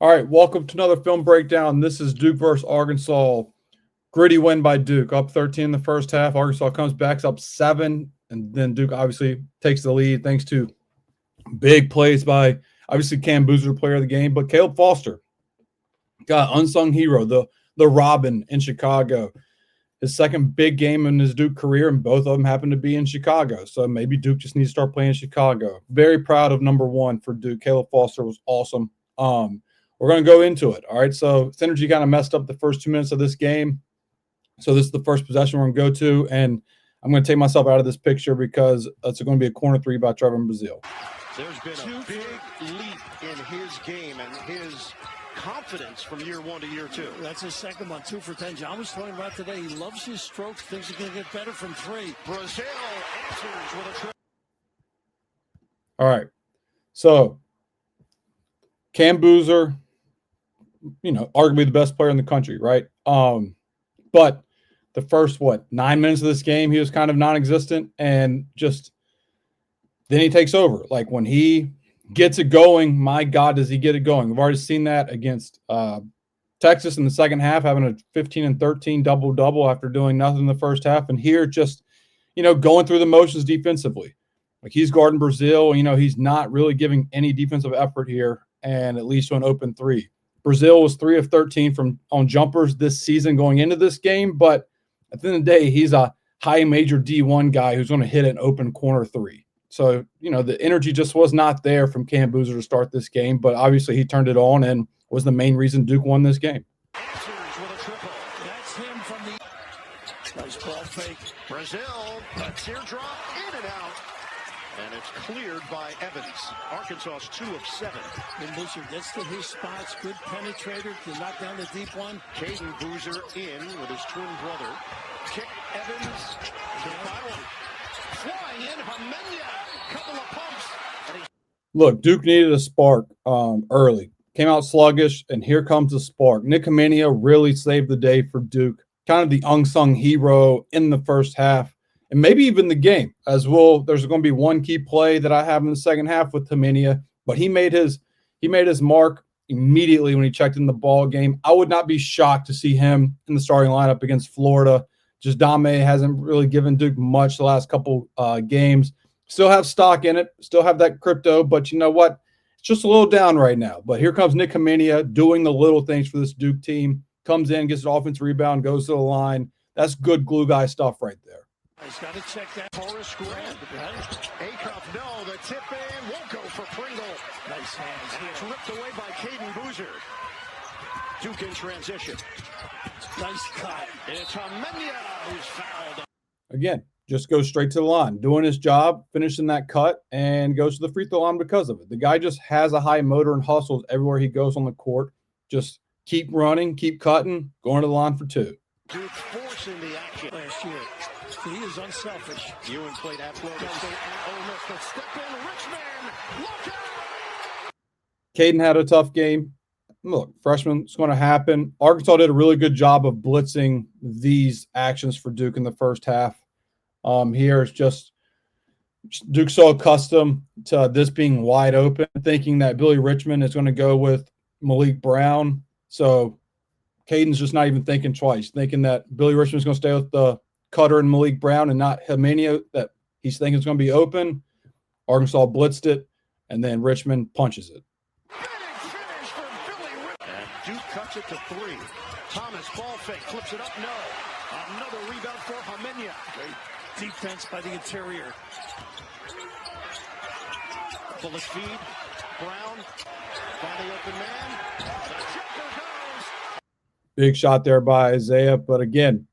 All right, welcome to another film breakdown. This is Duke versus Arkansas. Gritty win by Duke, up 13 in the first half. Arkansas comes back up 7, and then Duke obviously takes the lead thanks to big plays by obviously Cam Boozer, player of the game, but Caleb Foster, got unsung hero, the Robin in Chicago. His second big game in his Duke career, and both of them happen to be in Chicago. So maybe Duke just needs to start playing in Chicago. Very proud of number one for Duke. Caleb Foster was awesome. We're going to go into it. All right. So Synergy kind of messed up the first 2 minutes of this game. So this is the first possession we're going to go to. And I'm going to take myself out of this picture because it's going to be a corner three by Trevor Brazil. There's been a big leap in his game and his confidence from year one to year two. That's his second one, 2 for 10. John was talking about today. He loves his strokes. Things are going to get better from 3. Brazil answers with a triple. All right. So Cam Boozer, arguably the best player in the country, right? But the first, 9 minutes of this game, he was kind of non-existent, and just then he takes over. Like when he gets it going, my God, does he get it going? We've already seen that against Texas in the second half, having a 15 and 13 double-double after doing nothing in the first half. And here just, going through the motions defensively. Like he's guarding Brazil, he's not really giving any defensive effort here, and at least to an open three. Brazil was 3 of 13 on jumpers this season going into this game, but at the end of the day, he's a high major D1 guy who's going to hit an open corner three. So, the energy just was not there from Cam Boozer to start this game, but obviously he turned it on and was the main reason Duke won this game. Answers with a triple. That's him from the nice ball fake. Brazil, a teardrop in and out. And it's cleared by Evans. Arkansas's 2 of 7. And Boozer gets to his spots. Good penetrator to knock down the deep one. Caden Boozer in with his twin brother. Kick Evans to foul. Flying in, Khamenia. Couple of pumps. Look, Duke needed a spark early. Came out sluggish, and here comes the spark. Nik Khamenia really saved the day for Duke. Kind of the unsung hero in the first half. And maybe even the game as well. There's going to be one key play that I have in the second half with Khamenia, but he made his mark immediately when he checked in the ball game. I would not be shocked to see him in the starting lineup against Florida. Just Dame hasn't really given Duke much the last couple games. Still have stock in it, still have that crypto, but you know what? It's just a little down right now. But here comes Nik Khamenia doing the little things for this Duke team. Comes in, gets an offensive rebound, goes to the line. That's good glue guy stuff right there. He's got to check that. Horace Grant. Acuff, no, the tip in won't go for Pringle. Nice hands. And it's ripped away by Caden Boozer. Duke in transition. Nice cut. It's Khamenia who's fouled. Again, just goes straight to the line, doing his job, finishing that cut, and goes to the free throw line because of it. The guy just has a high motor and hustles everywhere he goes on the court. Just keep running, keep cutting, going to the line for 2. Duke forcing the action. Last year. He is unselfish. Ewan played at Florida State and Ole Miss. The step in, Richmond. Look out! Caden had a tough game. Look, freshman, it's going to happen. Arkansas did a really good job of blitzing these actions for Duke in the first half. Here it's just Duke so accustomed to this being wide open, thinking that Billy Richmond is going to go with Malik Brown. So Caden's just not even thinking twice, thinking that Billy Richmond's going to stay with the cutter and Malik Brown and not Khamenia, that he's thinking it's going to be open. Arkansas blitzed it, and then Richmond punches it. Big finish for Billy Richmond. And Duke cuts it to 3. Thomas ball fake, flips it up, no. Another rebound for Khamenia. Great defense by the interior. Bullet feed, Brown, finally open man. The jumper goes. Big shot there by Isaiah, but again,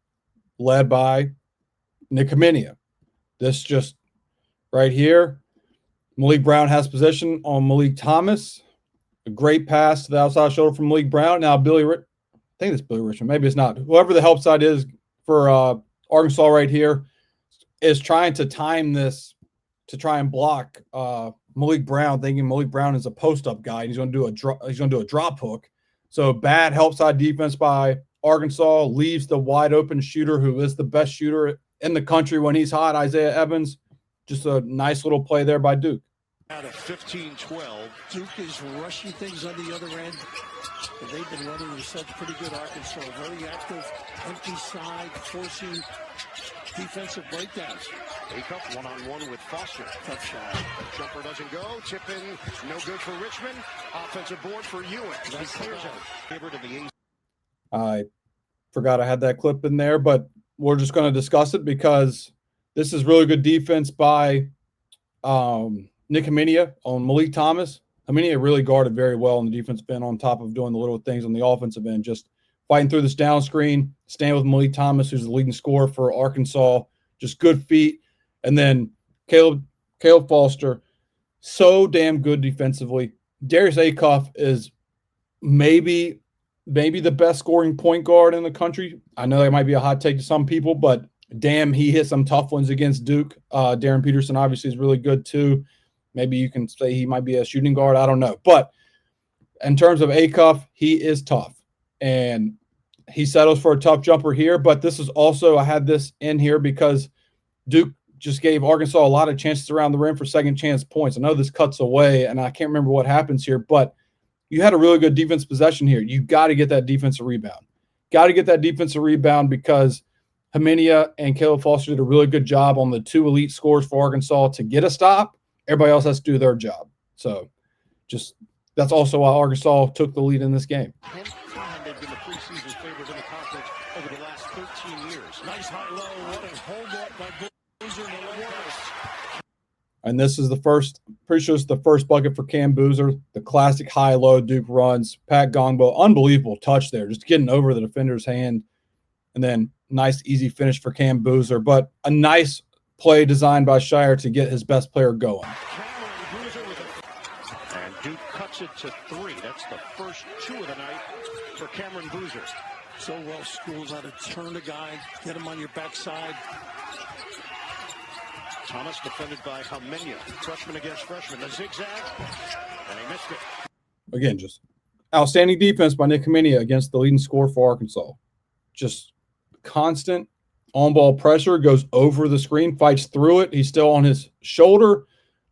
led by Nik Khamenia. This just right here. Malik Brown has possession on Malik Thomas. A great pass to the outside shoulder from Malik Brown. Now I think it's Billy Richmond. Maybe it's not. Whoever the help side is for Arkansas right here is trying to time this to try and block Malik Brown, thinking Malik Brown is a post-up guy. And he's going to do a drop hook. So bad help side defense by Arkansas, leaves the wide open shooter who is the best shooter in the country when he's hot, Isaiah Evans. Just a nice little play there by Duke. Out of 15-12. Duke is rushing things on the other end. And they've been running themselves pretty good. Arkansas, very active, empty side, forcing defensive breakdowns. Acuff one-on-one with Foster. Tough shot. Jumper doesn't go. Tip in, no good for Richmond. Offensive board for Ewing. He clears it. Favorite of the A. I forgot I had that clip in there, but we're just going to discuss it because this is really good defense by Nik Khamenia on Malik Thomas. Khamenia really guarded very well on the defensive end on top of doing the little things on the offensive end, just fighting through this down screen, staying with Malik Thomas, who's the leading scorer for Arkansas. Just good feet. And then Caleb Foster, so damn good defensively. Darius Acuff is maybe the best scoring point guard in the country. I know that might be a hot take to some people, but damn, he hit some tough ones against Duke. Darren Peterson obviously is really good too. Maybe you can say he might be a shooting guard. I don't know. But in terms of Acuff, he is tough. And he settles for a tough jumper here. But this is also, I had this in here because Duke just gave Arkansas a lot of chances around the rim for second chance points. I know this cuts away, and I can't remember what happens here, but you had a really good defense possession here. You got to get that defensive rebound. Got to get that defensive rebound because Khamenia and Caleb Foster did a really good job on the two elite scores for Arkansas to get a stop. Everybody else has to do their job. So just that's also why Arkansas took the lead in this game. 10 time they've been the preseason favorite in the conference over the last 13 years. Nice high-low. What a hold up by Boozer. And this is the first, pretty sure it's the first bucket for Cam Boozer. The classic high-low Duke runs. Pat Gongbo, unbelievable touch there, just getting over the defender's hand. And then nice, easy finish for Cam Boozer. But a nice play designed by Shire to get his best player going. And Duke cuts it to 3. That's the first 2 of the night for Cameron Boozer. So well schooled how to turn a guy, get him on your backside. Thomas defended by Khamenia. Freshman against freshman. The zigzag. And he missed it. Again, just outstanding defense by Nik Khamenia against the leading scorer for Arkansas. Just constant on-ball pressure, goes over the screen, fights through it. He's still on his shoulder.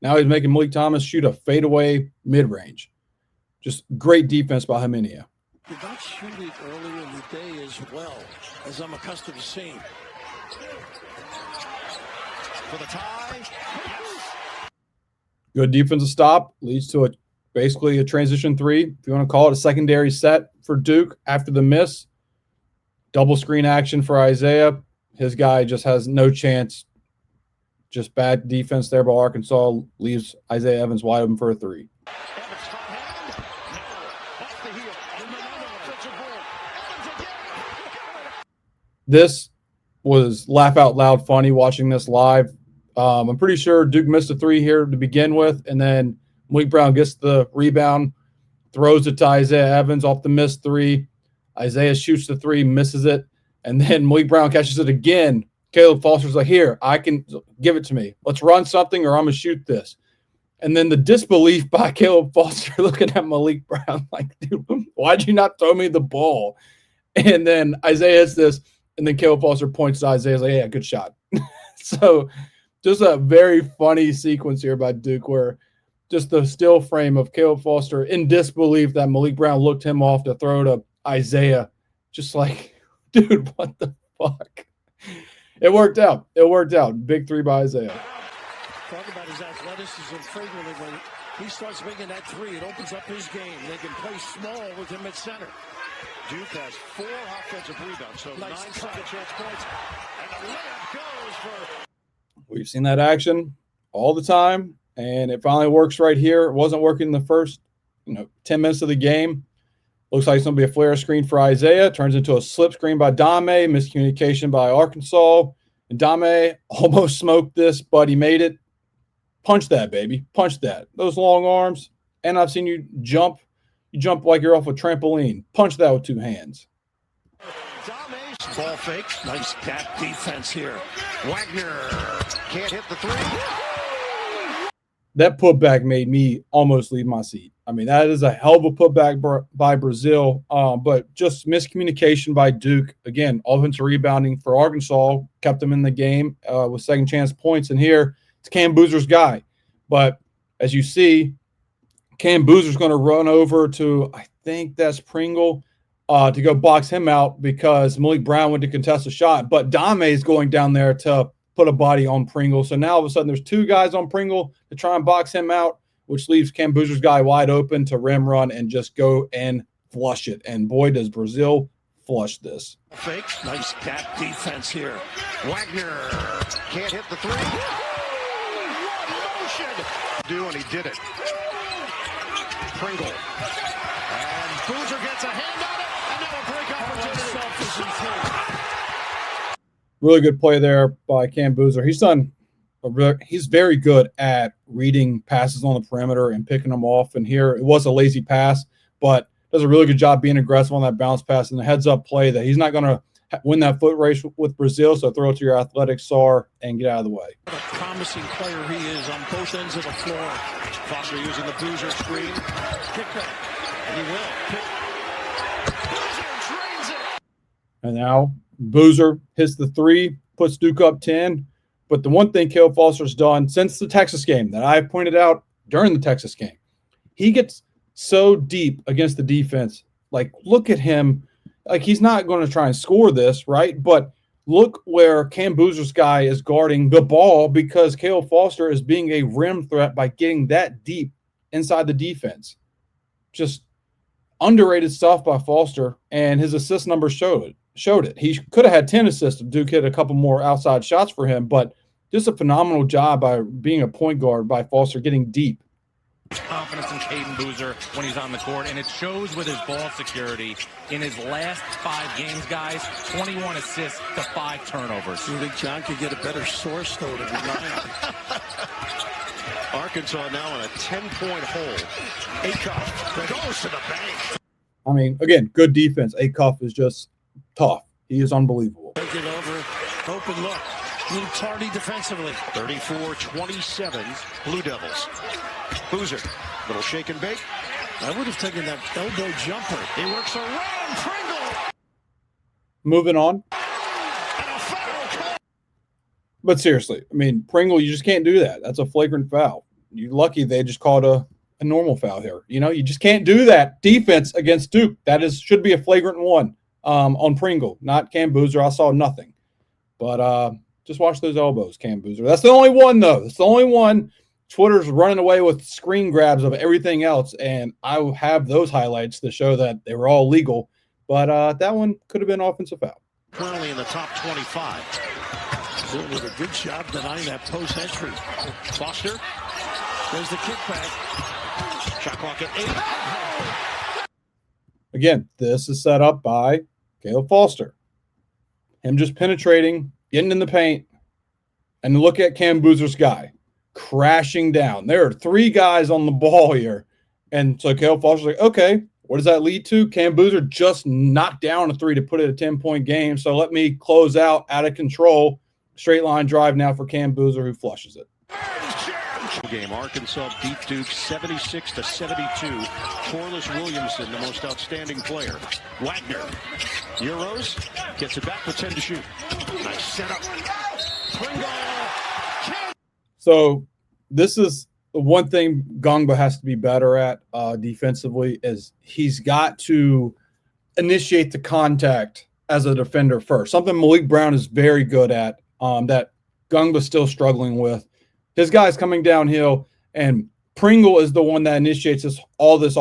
Now he's making Malik Thomas shoot a fadeaway mid-range. Just great defense by Khamenia. Did not shoot it earlier in the day as well as I'm accustomed to seeing. For the tie. Good defensive stop leads to basically a transition 3. If you want to call it a secondary set for Duke after the miss. Double screen action for Isaiah. His guy just has no chance. Just bad defense there by Arkansas leaves Isaiah Evans wide open for a 3. Evans top hand. No. Off the heel. This was laugh out loud funny watching this live. I'm pretty sure Duke missed a 3 here to begin with, and then Malik Brown gets the rebound, throws it to Isaiah Evans off the missed 3. Isaiah shoots the 3, misses it, and then Malik Brown catches it again. Caleb Foster's like, here, I can give it to me. Let's run something or I'm going to shoot this. And then the disbelief by Caleb Foster looking at Malik Brown like, dude, why'd you not throw me the ball? And then Isaiah hits this, and then Caleb Foster points to Isaiah like, yeah, good shot. So just a very funny sequence here by Duke where just the still frame of Caleb Foster in disbelief that Malik Brown looked him off to throw to Isaiah. Just like, dude, what the fuck? It worked out. It worked out. Big 3 by Isaiah. Talk about his athleticism frequently. When he starts making that 3, it opens up his game. They can play small with him at center. Duke has 4 offensive rebounds, so Nice 9 second chance points. And the layup goes for... We've seen that action all the time, and it finally works right here. It wasn't working in the first 10 minutes of the game. Looks like it's going to be a flare screen for Isaiah. Turns into a slip screen by Dame. Miscommunication by Arkansas. And Dame almost smoked this, but he made it. Punch that, baby. Punch that. Those long arms. And I've seen you jump. You jump like you're off a trampoline. Punch that with 2 hands. Dame's ball fake. Nice gap defense here. Wagner can't hit the 3. That putback made me almost leave my seat. I mean, that is a hell of a putback by Brazil, but just miscommunication by Duke. Again, offensive rebounding for Arkansas kept them in the game with second chance points. And here, it's Cam Boozer's guy. But as you see, Cam Boozer's going to run over to, I think that's Pringle, to go box him out because Malik Brown went to contest a shot. But Dame is going down there to put a body on Pringle. So now all of a sudden there's two guys on Pringle to try and box him out, which leaves Cam Boozer's guy wide open to rim run and just go and flush it. And boy, does Brazil flush this. Fake. Nice gap defense here. Wagner can't hit the three. What motion! And he did it. Pringle. And Boozer gets a hand on it. And now a break opportunity. Really good play there by Cam Boozer. He's very good at reading passes on the perimeter and picking them off. And here it was a lazy pass, but does a really good job being aggressive on that bounce pass and the heads-up play that he's not going to win that foot race with Brazil, so throw it to your athletic star and get out of the way. What a promising player he is on both ends of the floor. Foster using the Boozer screen. Kick back. And he will. Boozer drains it. And now Boozer hits the three, puts Duke up 10. But the one thing Caleb Foster's done since the Texas game that I pointed out during the Texas game, he gets so deep against the defense. Like, look at him. Like, he's not going to try and score this, right? But look where Cam Boozer's guy is guarding the ball because Caleb Foster is being a rim threat by getting that deep inside the defense. Just underrated stuff by Foster, and his assist numbers showed it. He could have had 10 assists if Duke hit a couple more outside shots for him, but just a phenomenal job by being a point guard by Foster, getting deep. Confidence in Caden Boozer when he's on the court, and it shows with his ball security. In his last 5 games, guys, 21 assists to 5 turnovers. You think John could get a better source, though, to rely on? Arkansas now in a 10-point hole. Acuff goes to the bank. I mean, again, good defense. Acuff is just tough. He is unbelievable. Take it over. Open look. A little tardy defensively. 34-27, Blue Devils. Boozer, little shake and bake. I would have taken that elbow jumper. He works around Pringle. Moving on. And a foul. But seriously, I mean, Pringle, you just can't do that. That's a flagrant foul. You're lucky they just called a normal foul here. You know, you just can't do that. Defense against Duke, should be a flagrant one on Pringle, not Cam Boozer. I saw nothing. But just watch those elbows, Cam Boozer. That's the only one, though. That's the only one. Twitter's running away with screen grabs of everything else, and I will have those highlights to show that they were all legal. But that one could have been offensive foul. Currently in the top 25. Doing a good job denying that post entry. Foster. There's the kickback. Shot clock at 8. Again, this is set up by Caleb Foster. Him just penetrating, getting in the paint, and look at Cam Boozer's guy crashing down. There are 3 guys on the ball here. And so Caleb Foster's like, okay, what does that lead to? Cam Boozer just knocked down a 3 to put it a 10-point game. So let me close out of control. Straight line drive now for Cam Boozer, who flushes it. Game. Arkansas beat Duke 76-72. Corliss Williamson, the most outstanding player. Wagner, Euros, gets it back with 10 to shoot. Nice setup. Pringle. So this is the one thing Gongba has to be better at defensively is he's got to initiate the contact as a defender first. Something Malik Brown is very good at that Gongba's still struggling with. His guy's coming downhill, and Pringle is the one that initiates all this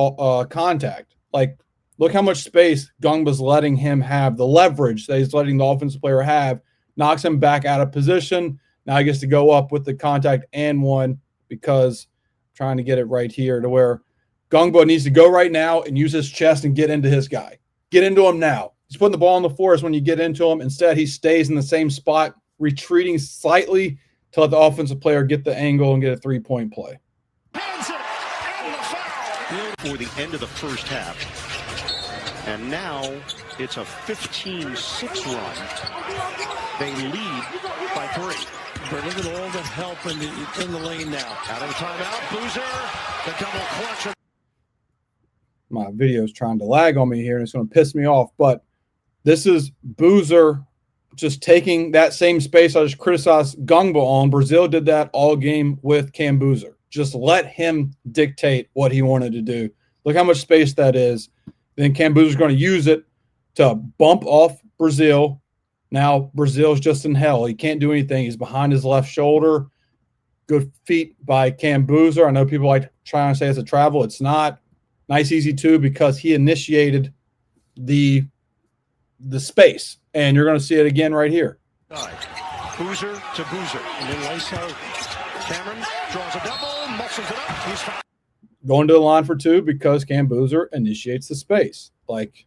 contact. Like, look how much space Gongba's letting him have, the leverage that he's letting the offensive player have, knocks him back out of position. Now he gets to go up with the contact and one because I'm trying to get it right here to where Gongba needs to go right now and use his chest and get into his guy. Get into him now. He's putting the ball on the floor when you get into him. Instead, he stays in the same spot, retreating slightly to let the offensive player get the angle and get a 3-point play. For the end of the first half. And now it's a 15-6 run. They lead by 3. But look at all the help in the lane now. Out of the timeout, Boozer, the double clutch. My video is trying to lag on me here, and it's going to piss me off. But this is Boozer just taking that same space I just criticized Gongba on. Brazil did that all game with Cam Boozer. Just let him dictate what he wanted to do. Look how much space that is. Then Cam Boozer's going to use it to bump off Brazil. Now Brazil's just in hell. He can't do anything. He's behind his left shoulder. Good feet by Cam Boozer. I know people like trying to say it's a travel. It's not. Nice, easy two because he initiated the space. And you're going to see it again right here. Boozer to Boozer. And then lace out. Cameron draws a double, muscles it up. He's fouled. Going to the line for two because Cam Boozer initiates the space. Like,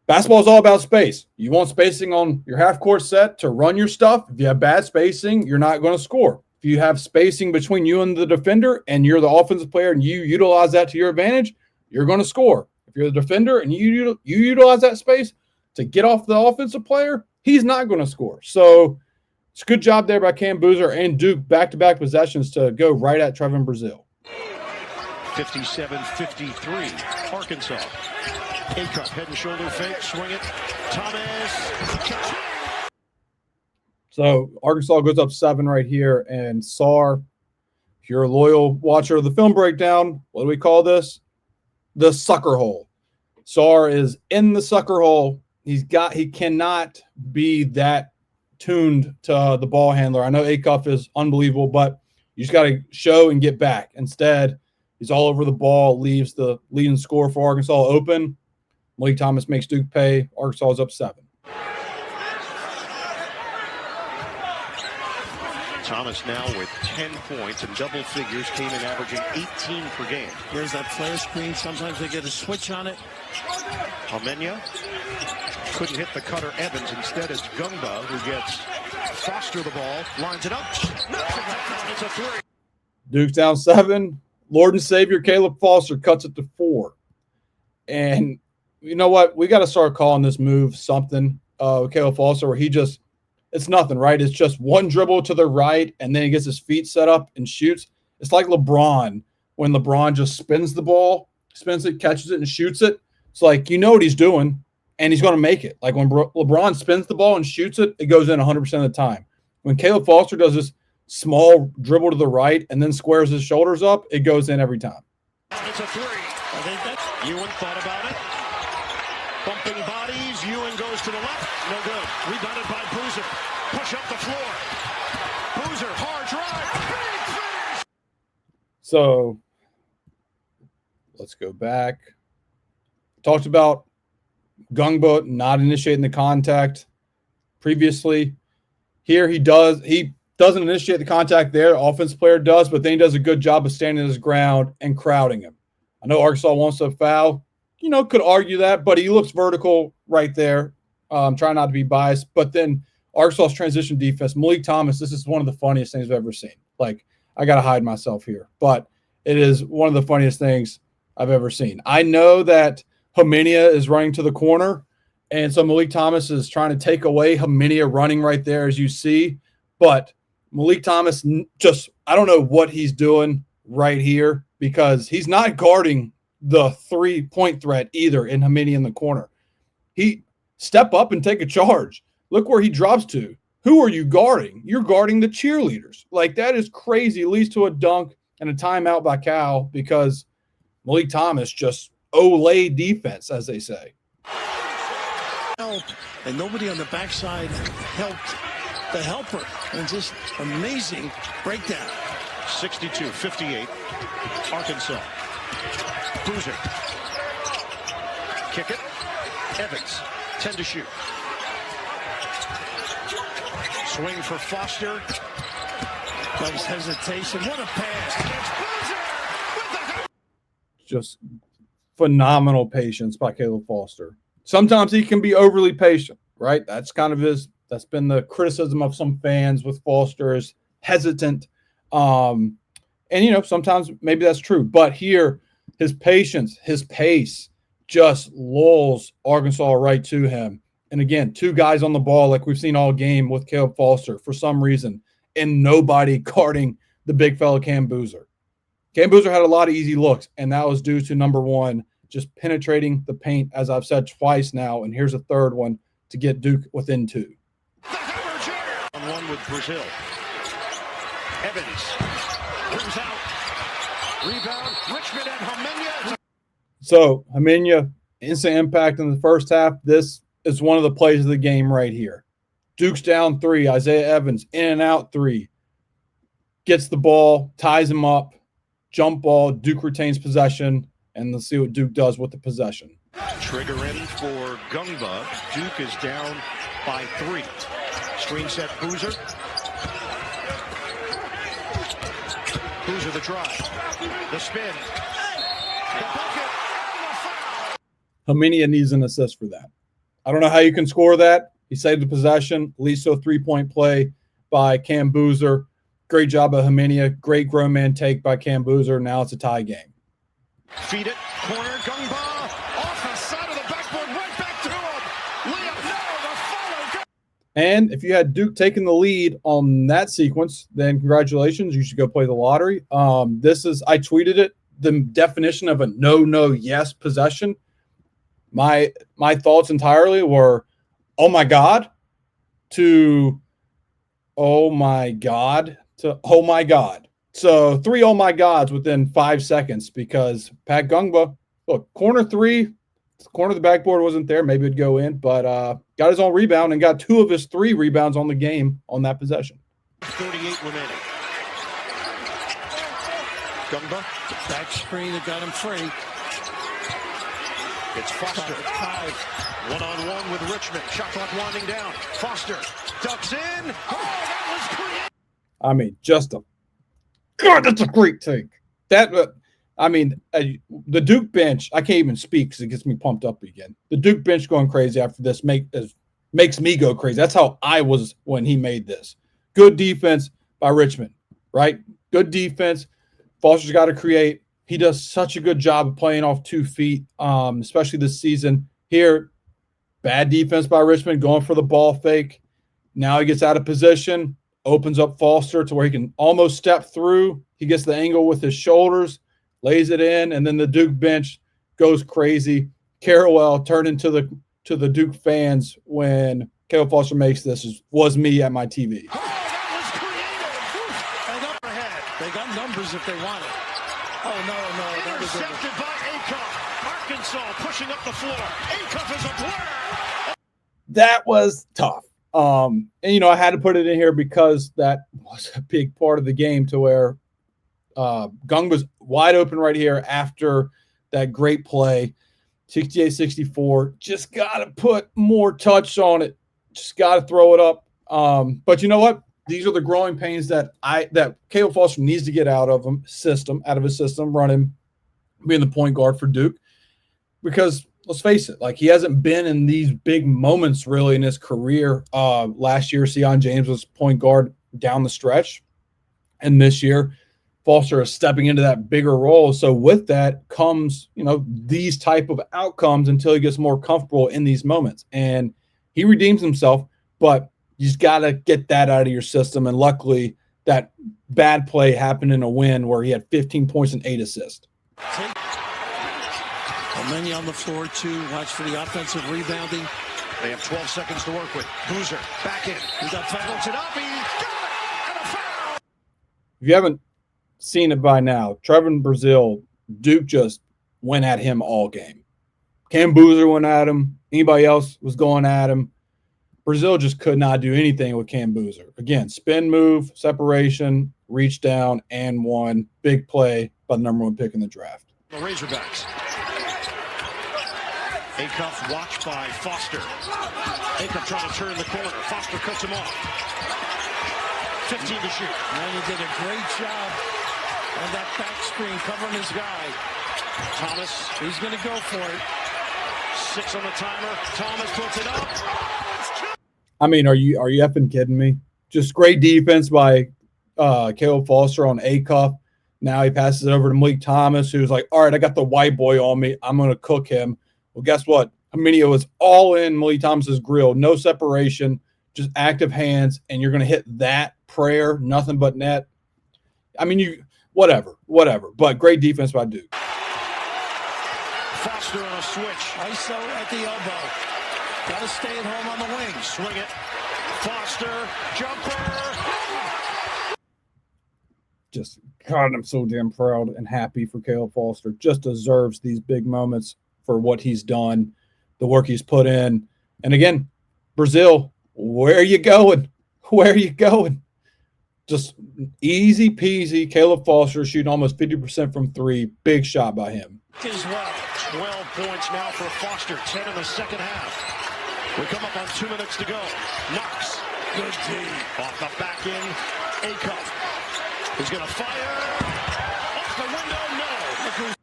basketball is all about space. You want spacing on your half-court set to run your stuff. If you have bad spacing, you're not going to score. If you have spacing between you and the defender and you're the offensive player and you utilize that to your advantage, you're going to score. If you're the defender and you utilize that space to get off the offensive player, he's not going to score. So it's a good job there by Cam Boozer and Duke back-to-back possessions to go right at Trevin Brazil. 57-53, Arkansas. A-cup, head and shoulder fake, swing it. Thomas. So Arkansas goes up 7 right here, and Sarr, if you're a loyal watcher of the film breakdown, what do we call this? The sucker hole. Sarr is in the sucker hole. He cannot be that tuned to the ball handler. I know A-cup is unbelievable, but you just got to show and get back. Instead, he's all over the ball, leaves the leading scorer for Arkansas open. Malik Thomas makes Duke pay. Arkansas is up 7. Thomas now with 10 points and double figures, came in averaging 18 per game. There's that flare screen. Sometimes they get a switch on it. Khamenia couldn't hit the cutter Evans. Instead, it's Gungba who gets Foster the ball, lines it up. It's a 3. Duke's down 7. Lord and Savior Caleb Foster cuts it to 4. And you know what? We got to start calling this move something. Caleb Foster, where it's nothing, right? It's just one dribble to the right, and then he gets his feet set up and shoots. It's like LeBron, when LeBron just spins the ball, spins it, catches it, and shoots it. It's like, you know what he's doing, and he's going to make it. Like when LeBron spins the ball and shoots it, it goes in 100% of the time. When Caleb Foster does this small dribble to the right and then squares his shoulders up, it goes in every time. It's a 3. I think that's Ewan thought about it. Bumping bodies. Ewan goes to the left. No good. Rebounded by Boozer. Push up the floor. Boozer, hard drive. Big finish. So let's go back. Talked about Gungba not initiating the contact previously. Here he doesn't initiate the contact there. Offense player does, but then he does a good job of standing his ground and crowding him. I know Arkansas wants to foul. Could argue that, but he looks vertical right there. Trying not to be biased. But then Arkansas's transition defense, Malik Thomas, this is one of the funniest things I've ever seen. Like, I got to hide myself here, but it is one of the funniest things I've ever seen. I know that Khamenia is running to the corner, and so Malik Thomas is trying to take away Khamenia running right there, as you see. But Malik Thomas I don't know what he's doing right here because he's not guarding the 3-point threat either in Khamenia in the corner. He step up and take a charge. Look where he drops to. Who are you guarding? You're guarding the cheerleaders. Like, that is crazy. It leads to a dunk and a timeout by Cal because Malik Thomas just Olay defense, as they say. And nobody on the backside helped the helper. And just amazing breakdown. 62-58, Arkansas. Boozer. Kick it. Evans, 10 to shoot. Swing for Foster. Nice hesitation. What a pass. Just phenomenal patience by Caleb Foster. Sometimes he can be overly patient, right? That's been the criticism of some fans with Foster, is hesitant. And sometimes maybe that's true. But here, his patience, his pace just lulls Arkansas right to him. And again, 2 guys on the ball like we've seen all game with Caleb Foster for some reason, and nobody guarding the big fella Cam Boozer. Cam Boozer had a lot of easy looks, and that was due to, number 1, just penetrating the paint, as I've said twice now, and here's a third one to get Duke within 2. On one with Brazil. Evans brings out Rebound, Richmond and Khamenia. So Khamenia, instant impact in the first half. This is one of the plays of the game right here. Duke's down 3. Isaiah Evans in and out 3. Gets the ball, ties him up, jump ball. Duke retains possession, and let's see what Duke does with the possession. Trigger in for Gungba. Duke is down by 3. Screen set Boozer. Boozer the drive. The spin. The bucket. Khamenia needs an assist for that. I don't know how you can score that. He saved the possession. At least a 3-point play by Cam Boozer. Great job by Khamenia. Great grown man take by Cam Boozer. Now it's a tie game. Feed it. Corner. Gungba. Off the side of the backboard. Right back to him. Layup. No. The follow. And if you had Duke taking the lead on that sequence, then congratulations. You should go play the lottery. I tweeted it. The definition of a no-no-yes possession. My thoughts entirely were, oh my God, to oh my God, to oh my God. So 3 oh my gods within 5 seconds because Pat Gungba, look, corner 3, corner of the backboard wasn't there. Maybe it'd go in, but got his own rebound and got 2 of his 3 rebounds on the game on that possession. 38 remaining. Gungba. Back screen that got him free. It's Foster. 1-on-1 with Richmond. Shot clock winding down. Foster ducks in. Oh, that was creative. I mean, God, that's a great take. The Duke bench, I can't even speak because it gets me pumped up again. The Duke bench going crazy after this makes me go crazy. That's how I was when he made this. Good defense by Richmond, right? Good defense. Foster's got to create. He does such a good job of playing off 2 feet, especially this season. Here, bad defense by Richmond, going for the ball fake. Now he gets out of position, opens up Foster to where he can almost step through. He gets the angle with his shoulders, lays it in, and then the Duke bench goes crazy. Carrawell turned into the Duke fans when Caleb Foster makes this. Was me at my TV. Oh, that was creative. And up ahead. They got numbers if they want it. Oh, no. Intercepted by Acuff. Arkansas pushing up the floor. Acuff is a blur. That was tough. And, I had to put it in here because that was a big part of the game to where Gung was wide open right here after that great play. 68-64. Just got to put more touch on it. Just got to throw it up. But you know what? These are the growing pains that Caleb Foster needs to get out of his system, running, being the point guard for Duke. Because let's face it, like he hasn't been in these big moments really in his career. Last year, Sion James was point guard down the stretch. And this year, Foster is stepping into that bigger role. So with that comes, these type of outcomes until he gets more comfortable in these moments. And he redeems himself, but you just got to get that out of your system. And luckily, that bad play happened in a win where he had 15 points and 8 assists. Khamenia on the floor, too. Watch for the offensive rebounding. They have 12 seconds to work with. Boozer back in. He got tackled it up. He got it. And a foul. If you haven't seen it by now, Trevin Brazile, Duke just went at him all game. Cam Boozer went at him. Anybody else was going at him. Brazile just could not do anything with Cam Boozer. Again, spin move, separation, reach down, and one. Big play by the #1 pick in the draft. The Razorbacks. Acuff watched by Foster. Acuff trying to turn the corner. Foster cuts him off. 15 to shoot. And he did a great job on that back screen covering his guy. Thomas. He's going to go for it. 6 on the timer. Thomas puts it up. I mean, are you effing kidding me? Just great defense by Caleb Foster on Acuff. Now he passes it over to Malik Thomas, who's like, all right, I got the white boy on me. I'm going to cook him. Well, guess what? Khamenia was all in Malik Thomas's grill. No separation, just active hands, and you're going to hit that prayer, nothing but net. I mean, whatever. But great defense by Duke. Foster on a switch. ISO at the elbow. Got to stay at home on the wing. Swing it. Foster, jumper. just, God, I'm so damn proud and happy for Caleb Foster. Just deserves these big moments for what he's done, the work he's put in. And again, Brazil, where are you going? Where are you going? Just easy peasy. Caleb Foster shooting almost 50% from three. Big shot by him. As well. 12 points now for Foster, 10 in the second half. We come up on 2 minutes to go. Knox, good D. Off the back end, Acuff. He's going to fire. Off the window, no.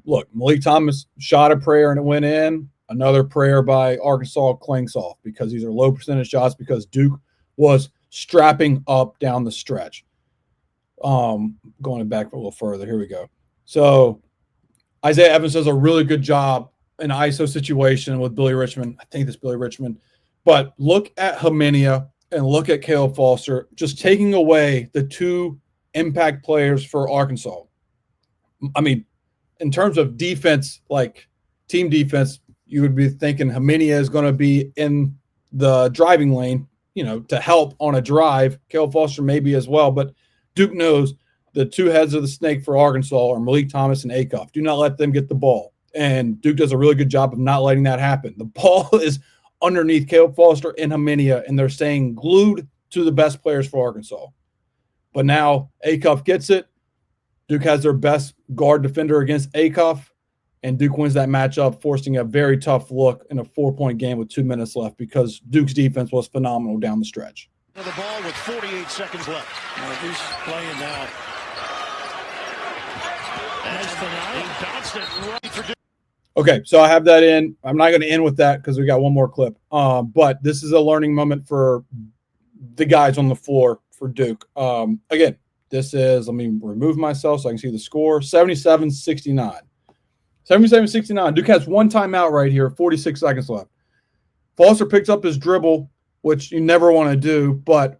Look, Malik Thomas shot a prayer and it went in. Another prayer by Arkansas clinks off because these are low percentage shots because Duke was strapping up down the stretch. Going back a little further, here we go. So Isaiah Evans does a really good job in an ISO situation with Billy Richmond. I think that's Billy Richmond. But look at Khamenia and look at Caleb Foster, just taking away the two impact players for Arkansas. I mean, in terms of defense, like team defense, you would be thinking Khamenia is going to be in the driving lane, to help on a drive. Caleb Foster maybe as well, but Duke knows the two heads of the snake for Arkansas are Malik Thomas and Acuff. Do not let them get the ball. And Duke does a really good job of not letting that happen. The ball is underneath Caleb Foster and Khamenia, and they're staying glued to the best players for Arkansas. But now Acuff gets it. Duke has their best guard defender against Acuff, and Duke wins that matchup, forcing a very tough look in a 4-point game with 2 minutes left because Duke's defense was phenomenal down the stretch. The ball with 48 seconds left. He's playing now. Okay, so I have that in. I'm not going to end with that because we got one more clip. But this is a learning moment for the guys on the floor for Duke. Again, this is, let me remove myself so I can see the score, 77-69. 77-69. Duke has one timeout right here, 46 seconds left. Foster picks up his dribble, which you never want to do, but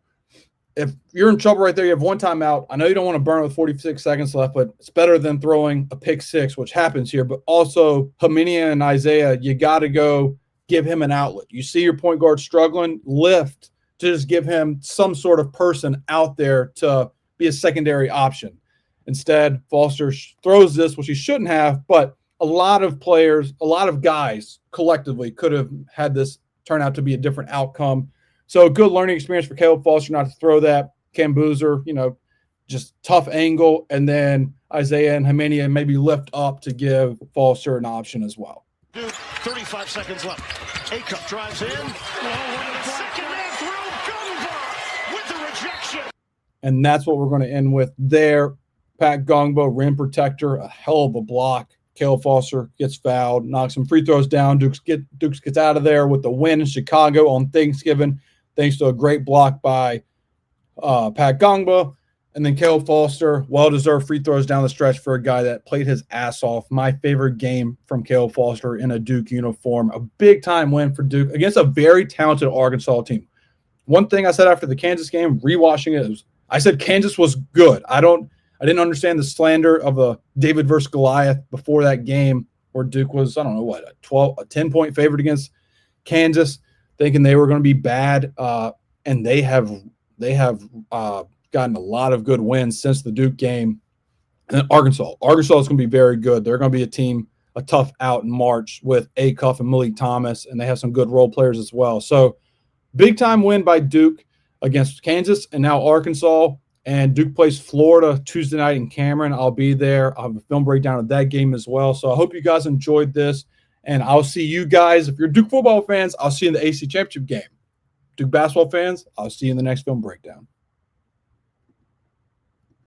if you're in trouble right there, you have one timeout. I know you don't want to burn with 46 seconds left, but it's better than throwing a pick six, which happens here. But also, Khamenia and Isaiah, you got to go give him an outlet. You see your point guard struggling, lift to just give him some sort of person out there to be a secondary option. Instead, Foster throws this, which he shouldn't have, but a lot of players, a lot of guys collectively could have had this turn out to be a different outcome. So a good learning experience for Caleb Foster not to throw that. Cam Boozer, just tough angle. And then Isaiah and Khamenia maybe lift up to give Foster an option as well. 35 seconds left. Acuff drives in. Second man through. Gungba with the rejection. And that's what we're going to end with there. Pat Gongba, rim protector, a hell of a block. Caleb Foster gets fouled, knocks some free throws down. Dukes gets out of there with the win in Chicago on Thanksgiving, thanks to a great block by Pat Gongba. And then Caleb Foster, well-deserved free throws down the stretch for a guy that played his ass off. My favorite game from Caleb Foster in a Duke uniform. A big-time win for Duke against a very talented Arkansas team. One thing I said after the Kansas game, rewatching it, I said Kansas was good. I didn't understand the slander of a David versus Goliath before that game where Duke was, I don't know what, a 10-point favorite against Kansas, thinking they were going to be bad. And they have gotten a lot of good wins since the Duke game. And Arkansas is going to be very good. They're going to be a team, a tough out in March with Acuff and Malik Thomas, and they have some good role players as well. So big-time win by Duke against Kansas and now Arkansas. And Duke plays Florida Tuesday night in Cameron. I'll be there. I'll have a film breakdown of that game as well. So I hope you guys enjoyed this. And I'll see you guys. If you're Duke football fans, I'll see you in the AC Championship game. Duke basketball fans, I'll see you in the next film breakdown.